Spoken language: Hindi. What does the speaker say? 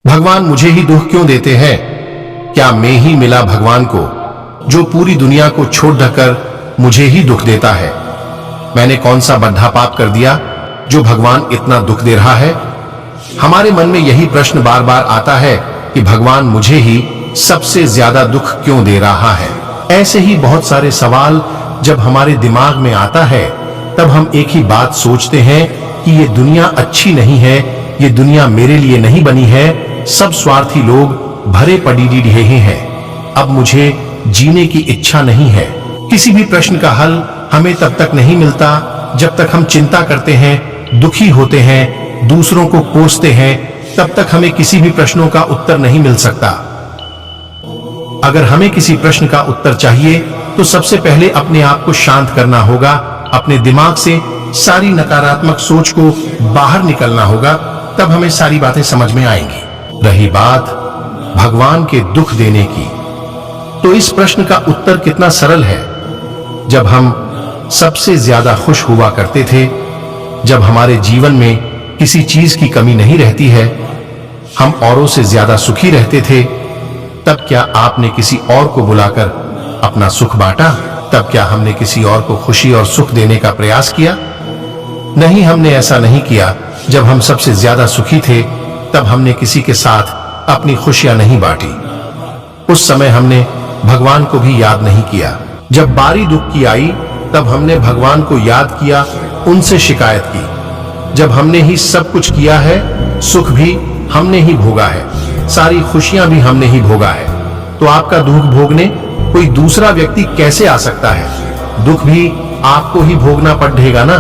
भगवान मुझे ही दुख क्यों देते हैं? क्या मैं ही मिला भगवान को जो पूरी दुनिया को छोड़ ढकर मुझे ही दुख देता है? मैंने कौन सा बद्धा पाप कर दिया जो भगवान इतना दुख दे रहा है? हमारे मन में यही प्रश्न बार बार आता है कि भगवान मुझे ही सबसे ज्यादा दुख क्यों दे रहा है। ऐसे ही बहुत सारे सवाल जब हमारे दिमाग में आता है तब हम एक ही बात सोचते हैं कि ये दुनिया अच्छी नहीं है, ये दुनिया मेरे लिए नहीं बनी है, सब स्वार्थी लोग भरे पड़ीडी ढेहे हैं, अब मुझे जीने की इच्छा नहीं है। किसी भी प्रश्न का हल हमें तब तक नहीं मिलता जब तक हम चिंता करते हैं, दुखी होते हैं, दूसरों को कोसते हैं, तब तक हमें किसी भी प्रश्नों का उत्तर नहीं मिल सकता। अगर हमें किसी प्रश्न का उत्तर चाहिए तो सबसे पहले अपने आप को शांत करना होगा, अपने दिमाग से सारी नकारात्मक सोच को बाहर निकलना होगा, तब हमें सारी बातें समझ में आएंगी। रही बात भगवान के दुख देने की, तो इस प्रश्न का उत्तर कितना सरल है। जब हम सबसे ज्यादा खुश हुआ करते थे, जब हमारे जीवन में किसी चीज की कमी नहीं रहती है, हम औरों से ज्यादा सुखी रहते थे, तब क्या आपने किसी और को बुलाकर अपना सुख बांटा? तब क्या हमने किसी और को खुशी और सुख देने का प्रयास किया? नहीं, हमने ऐसा नहीं किया। जब हम सबसे ज्यादा सुखी थे तब हमने किसी के साथ अपनी खुशियां नहीं बांटी। उस समय हमने भगवान को भी याद नहीं किया। जब बारी दुख की आई तब हमने भगवान को याद किया, उनसे शिकायत की। जब हमने ही सब कुछ किया है, सुख भी हमने ही भोगा है, सारी खुशियां भी हमने ही भोगा है, तो आपका दुख भोगने कोई दूसरा व्यक्ति कैसे आ सकता है? दुख भी आपको ही भोगना पड़ेगा ना।